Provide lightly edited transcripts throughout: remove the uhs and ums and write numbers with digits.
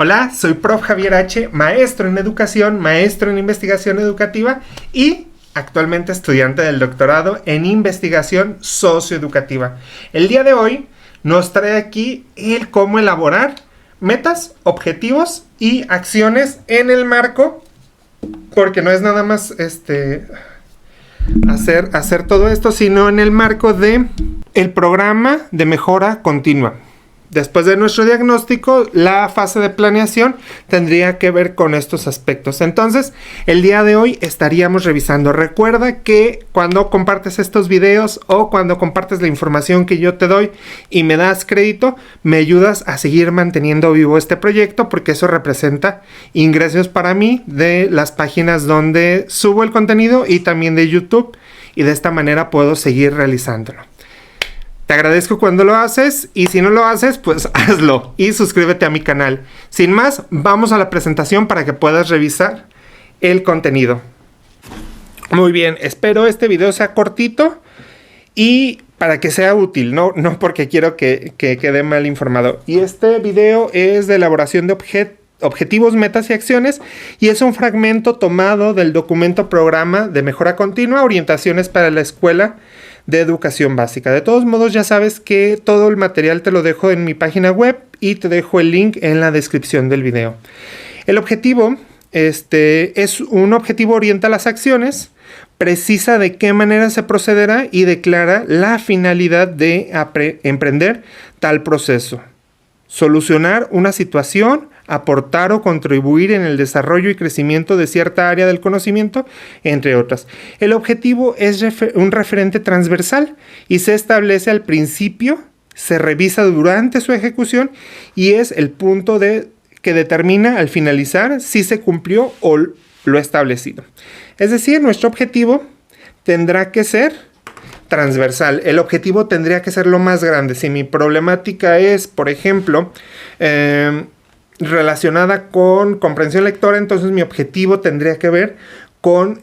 Hola, soy Prof. Javier H., maestro en educación, maestro en investigación educativa y actualmente estudiante del doctorado en investigación socioeducativa. El día de hoy nos trae aquí el cómo elaborar metas, objetivos y acciones en el marco, porque no es nada más hacer todo esto, sino en el marco de el programa de mejora continua. Después de nuestro diagnóstico, la fase de planeación tendría que ver con estos aspectos. Entonces, el día de hoy estaríamos revisando. Recuerda que cuando compartes estos videos o cuando compartes la información que yo te doy y me das crédito, me ayudas a seguir manteniendo vivo este proyecto, porque eso representa ingresos para mí de las páginas donde subo el contenido y también de YouTube, y de esta manera puedo seguir realizándolo. Te agradezco cuando lo haces, y si no lo haces, pues hazlo y suscríbete a mi canal. Sin más, vamos a la presentación para que puedas revisar el contenido. Muy bien, espero este video sea cortito y para que sea útil, no porque quiero que quede mal informado. Y este video es de elaboración de objetivos, metas y acciones, y es un fragmento tomado del documento Programa de Mejora Continua, Orientaciones para la Escuela de Educación Básica. De todos modos, ya sabes que todo el material te lo dejo en mi página web y te dejo el link en la descripción del video. El objetivo es un objetivo, orienta las acciones, precisa de qué manera se procederá y declara la finalidad de emprender tal proceso. Solucionar una situación, aportar o contribuir en el desarrollo y crecimiento de cierta área del conocimiento, entre otras. El objetivo es un referente transversal y se establece al principio, se revisa durante su ejecución y es el punto que determina al finalizar si se cumplió o lo establecido. Es decir, nuestro objetivo tendrá que ser transversal. El objetivo tendría que ser lo más grande. Si mi problemática es, por ejemplo, relacionada con comprensión lectora, entonces mi objetivo tendría que ver con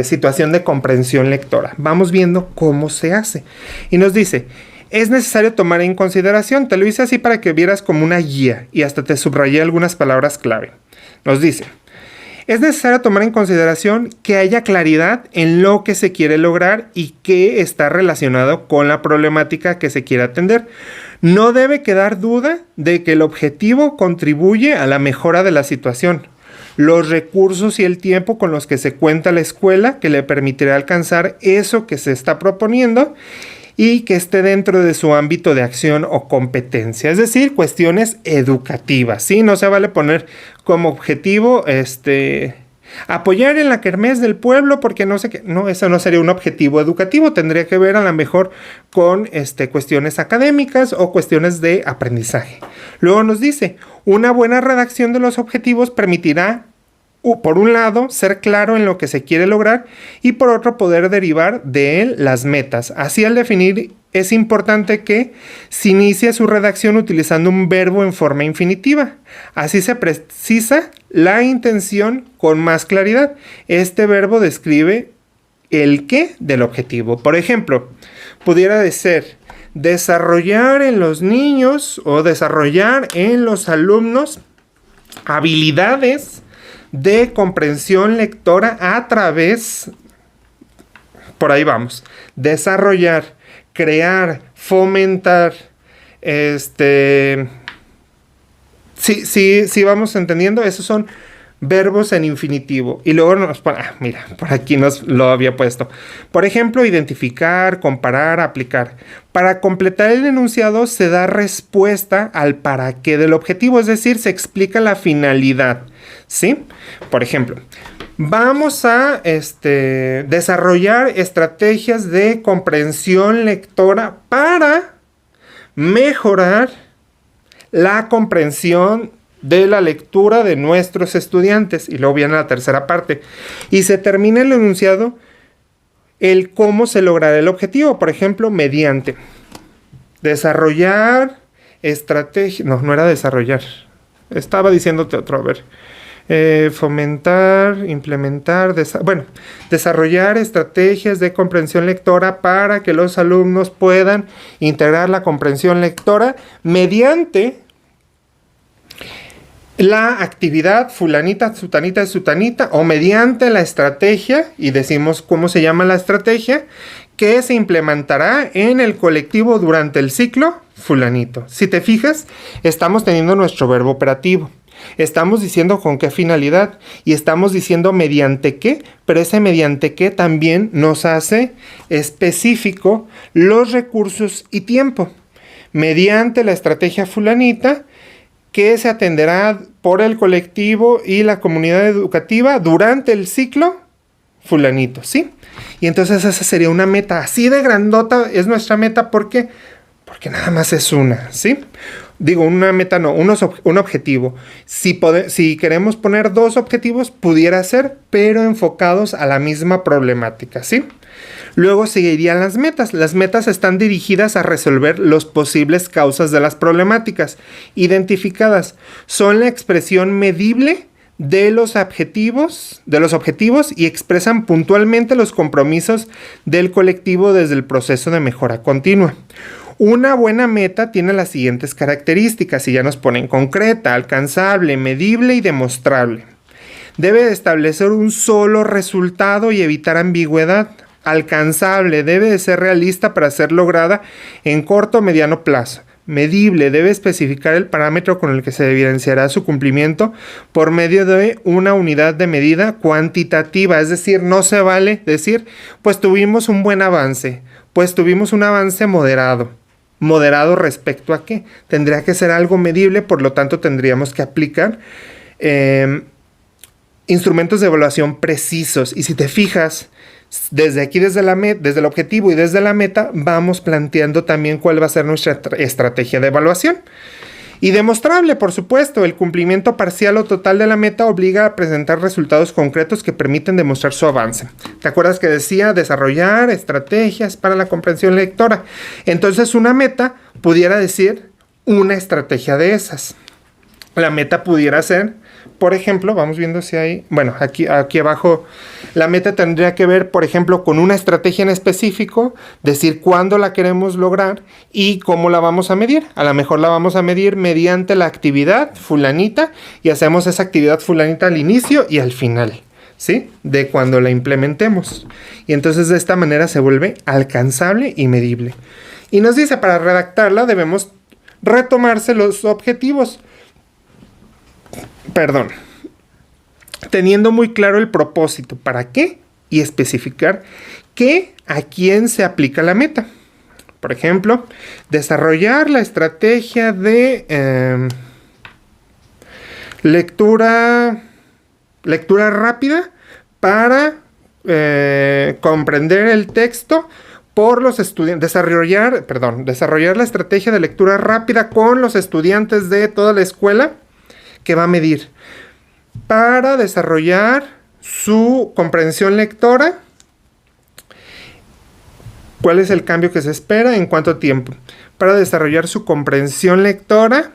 situación de comprensión lectora. Vamos viendo cómo se hace. Y nos dice, es necesario tomar en consideración, te lo hice así para que vieras como una guía y hasta te subrayé algunas palabras clave. Nos dice, es necesario tomar en consideración que haya claridad en lo que se quiere lograr y que está relacionado con la problemática que se quiere atender. No debe quedar duda de que el objetivo contribuye a la mejora de la situación. Los recursos y el tiempo con los que se cuenta la escuela que le permitirá alcanzar eso que se está proponiendo y que esté dentro de su ámbito de acción o competencia, es decir, cuestiones educativas, ¿sí? No se vale poner como objetivo apoyar en la kermés del pueblo porque no sé qué. No, eso no sería un objetivo educativo, tendría que ver a lo mejor con cuestiones académicas o cuestiones de aprendizaje. Luego nos dice, una buena redacción de los objetivos permitirá, por un lado, ser claro en lo que se quiere lograr y por otro, poder derivar de él las metas. Así, al definir, es importante que se inicie su redacción utilizando un verbo en forma infinitiva. Así se precisa la intención con más claridad. Este verbo describe el qué del objetivo. Por ejemplo, pudiera ser desarrollar en los niños o desarrollar en los alumnos habilidades de comprensión lectora a través, por ahí vamos, desarrollar, crear, fomentar, sí vamos entendiendo, esos son verbos en infinitivo. Y luego mira, por aquí nos lo había puesto. Por ejemplo, identificar, comparar, aplicar. Para completar el enunciado se da respuesta al para qué del objetivo, es decir, se explica la finalidad, ¿sí? Por ejemplo, vamos a desarrollar estrategias de comprensión lectora para mejorar la comprensión de la lectura de nuestros estudiantes. Y luego viene la tercera parte. Y se termina el enunciado el cómo se logrará el objetivo. Por ejemplo, mediante desarrollar estrategia. No era desarrollar. Estaba diciéndote otro. A ver. Fomentar, implementar, desarrollar estrategias de comprensión lectora para que los alumnos puedan integrar la comprensión lectora mediante la actividad fulanita, sutanita, sutanita, o mediante la estrategia, y decimos cómo se llama la estrategia, que se implementará en el colectivo durante el ciclo fulanito. Si te fijas, estamos teniendo nuestro verbo operativo. Estamos diciendo con qué finalidad y estamos diciendo mediante qué, pero ese mediante qué también nos hace específico los recursos y tiempo. Mediante la estrategia fulanita, que se atenderá por el colectivo y la comunidad educativa durante el ciclo fulanito, ¿sí? Y entonces esa sería una meta así de grandota, es nuestra meta porque nada más es una, ¿sí? Digo, una meta no, un objetivo. Si queremos poner 2 objetivos, pudiera ser, pero enfocados a la misma problemática, ¿sí? Luego seguirían las metas. Las metas están dirigidas a resolver las posibles causas de las problemáticas identificadas. Son la expresión medible de los objetivos y expresan puntualmente los compromisos del colectivo desde el proceso de mejora continua. Una buena meta tiene las siguientes características y ya nos ponen concreta, alcanzable, medible y demostrable. Debe establecer un solo resultado y evitar ambigüedad. Alcanzable, debe de ser realista para ser lograda en corto o mediano plazo. Medible, debe especificar el parámetro con el que se evidenciará su cumplimiento por medio de una unidad de medida cuantitativa. Es decir, no se vale decir, pues tuvimos un buen avance, pues tuvimos un avance moderado. ¿Moderado respecto a qué? Tendría que ser algo medible, por lo tanto tendríamos que aplicar instrumentos de evaluación precisos. Y si te fijas, desde aquí, desde el objetivo y desde la meta, vamos planteando también cuál va a ser nuestra estrategia de evaluación. Y demostrable, por supuesto, el cumplimiento parcial o total de la meta obliga a presentar resultados concretos que permiten demostrar su avance. ¿Te acuerdas que decía desarrollar estrategias para la comprensión lectora? Entonces, una meta pudiera decir una estrategia de esas. La meta pudiera ser, por ejemplo, vamos viendo si hay, bueno, aquí abajo, la meta tendría que ver, por ejemplo, con una estrategia en específico, decir cuándo la queremos lograr y cómo la vamos a medir. A lo mejor la vamos a medir mediante la actividad fulanita y hacemos esa actividad fulanita al inicio y al final, ¿sí? De cuando la implementemos. Y entonces de esta manera se vuelve alcanzable y medible. Y nos dice, para redactarla debemos retomarse los objetivos. Teniendo muy claro el propósito, para qué, y especificar a quién se aplica la meta. Por ejemplo, desarrollar la estrategia de lectura rápida para comprender el texto por los estudiantes. Desarrollar la estrategia de lectura rápida con los estudiantes de toda la escuela, que va a medir para desarrollar su comprensión lectora. ¿Cuál es el cambio que se espera? ¿En cuánto tiempo? Para desarrollar su comprensión lectora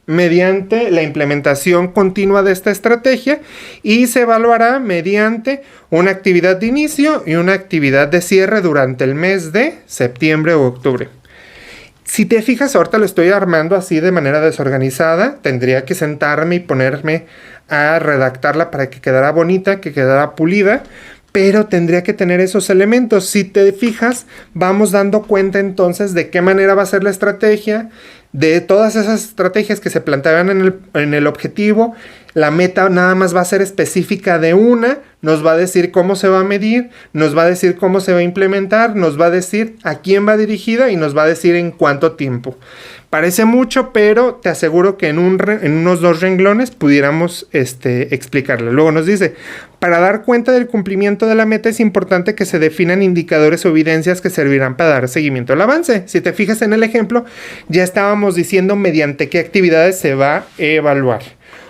mediante la implementación continua de esta estrategia y se evaluará mediante una actividad de inicio y una actividad de cierre durante el mes de septiembre o octubre. Si te fijas, ahorita lo estoy armando así de manera desorganizada. Tendría que sentarme y ponerme a redactarla para que quedara bonita, que quedara pulida, pero tendría que tener esos elementos. Si te fijas, vamos dando cuenta entonces de qué manera va a ser la estrategia, de todas esas estrategias que se planteaban en el objetivo. La meta nada más va a ser específica de una, nos va a decir cómo se va a medir, nos va a decir cómo se va a implementar, nos va a decir a quién va dirigida y nos va a decir en cuánto tiempo. Parece mucho, pero te aseguro que en unos 2 renglones pudiéramos explicarlo. Luego nos dice, para dar cuenta del cumplimiento de la meta es importante que se definan indicadores o evidencias que servirán para dar seguimiento al avance. Si te fijas en el ejemplo, ya estábamos diciendo mediante qué actividades se va a evaluar.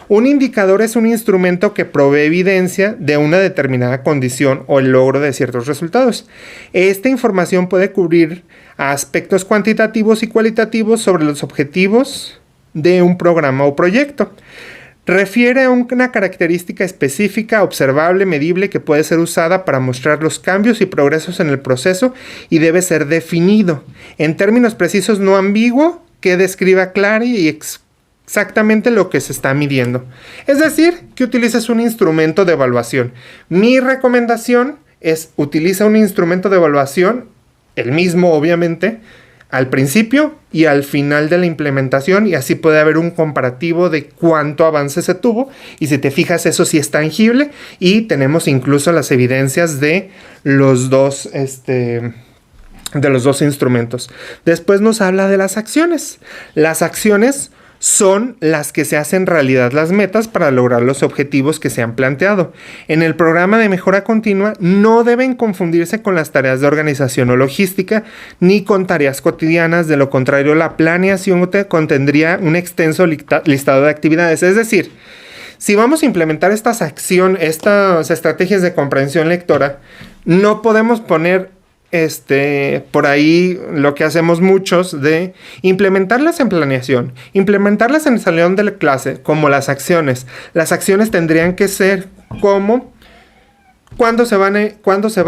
Un indicador es un instrumento que provee evidencia de una determinada condición o el logro de ciertos resultados. Esta información puede cubrir aspectos cuantitativos y cualitativos sobre los objetivos de un programa o proyecto. Refiere a una característica específica, observable, medible, que puede ser usada para mostrar los cambios y progresos en el proceso y debe ser definido. En términos precisos, no ambiguo, que describa clara y exactamente lo que se está midiendo. Es decir, que utilices un instrumento de evaluación. Mi recomendación es utiliza un instrumento de evaluación, el mismo obviamente, al principio y al final de la implementación, y así puede haber un comparativo de cuánto avance se tuvo, y si te fijas eso sí es tangible, y tenemos incluso las evidencias de los dos instrumentos. Después nos habla de las acciones. Las acciones son las que se hacen realidad las metas para lograr los objetivos que se han planteado. En el programa de mejora continua no deben confundirse con las tareas de organización o logística, ni con tareas cotidianas. De lo contrario, la planeación contendría un extenso listado de actividades. Es decir, si vamos a implementar estas estrategias de comprensión lectora, no podemos poner por ahí lo que hacemos muchos de implementarlas en planeación, implementarlas en el salón de la clase, como las acciones. Las acciones tendrían que ser como cuándo se va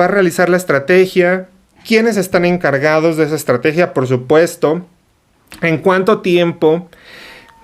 a realizar la estrategia, quiénes están encargados de esa estrategia, por supuesto, en cuánto tiempo,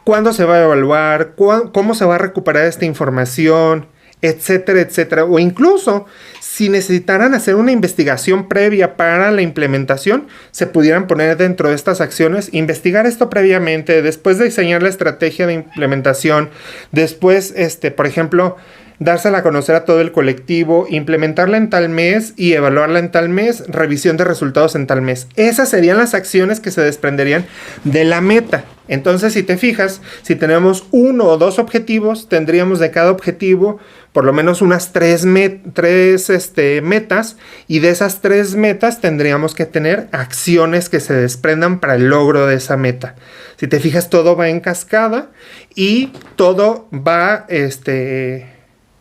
cuándo se va a evaluar, cómo se va a recuperar esta información, etcétera, etcétera. O incluso, si necesitaran hacer una investigación previa para la implementación, se pudieran poner dentro de estas acciones, investigar esto previamente, después de diseñar la estrategia de implementación, después, por ejemplo, dársela a conocer a todo el colectivo, implementarla en tal mes y evaluarla en tal mes, revisión de resultados en tal mes. Esas serían las acciones que se desprenderían de la meta. Entonces, si te fijas, si tenemos 1 o 2 objetivos, tendríamos de cada objetivo por lo menos unas 3 metas, y de esas 3 metas tendríamos que tener acciones que se desprendan para el logro de esa meta. Si te fijas, todo va en cascada y todo va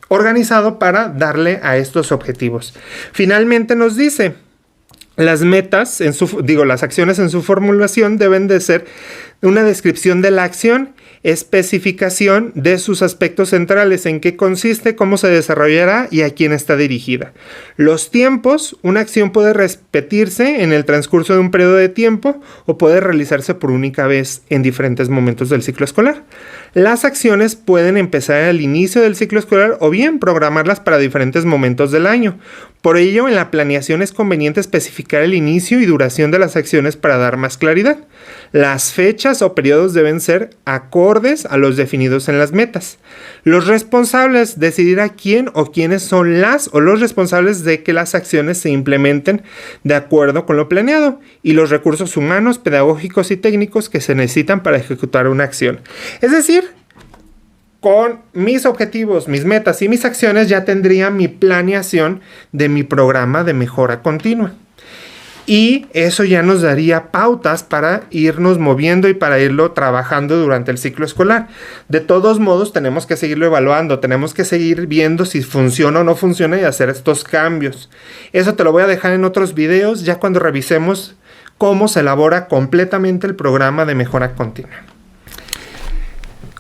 organizado para darle a estos objetivos. Finalmente nos dice, las acciones en su formulación deben de ser una descripción de la acción, especificación de sus aspectos centrales, en qué consiste, cómo se desarrollará y a quién está dirigida. Los tiempos, una acción puede repetirse en el transcurso de un periodo de tiempo o puede realizarse por única vez en diferentes momentos del ciclo escolar. Las acciones pueden empezar al inicio del ciclo escolar o bien programarlas para diferentes momentos del año. Por ello, en la planeación es conveniente especificar el inicio y duración de las acciones para dar más claridad. Las fechas o periodos deben ser acordes a los definidos en las metas. Los responsables decidirán quién o quiénes son los responsables de que las acciones se implementen de acuerdo con lo planeado, y los recursos humanos, pedagógicos y técnicos que se necesitan para ejecutar una acción. Es decir, con mis objetivos, mis metas y mis acciones ya tendría mi planeación de mi programa de mejora continua. Y eso ya nos daría pautas para irnos moviendo y para irlo trabajando durante el ciclo escolar. De todos modos, tenemos que seguirlo evaluando, tenemos que seguir viendo si funciona o no funciona y hacer estos cambios. Eso te lo voy a dejar en otros videos, ya cuando revisemos cómo se elabora completamente el programa de mejora continua.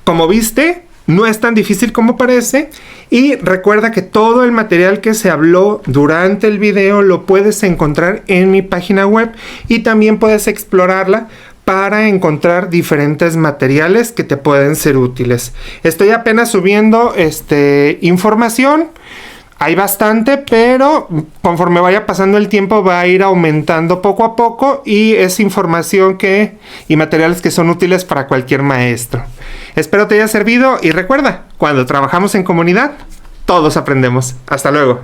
Como viste, no es tan difícil como parece, y recuerda que todo el material que se habló durante el video lo puedes encontrar en mi página web, y también puedes explorarla para encontrar diferentes materiales que te pueden ser útiles. Estoy apenas subiendo información. Hay bastante, pero conforme vaya pasando el tiempo va a ir aumentando poco a poco, y es información y materiales que son útiles para cualquier maestro. Espero te haya servido y recuerda, cuando trabajamos en comunidad, todos aprendemos. Hasta luego.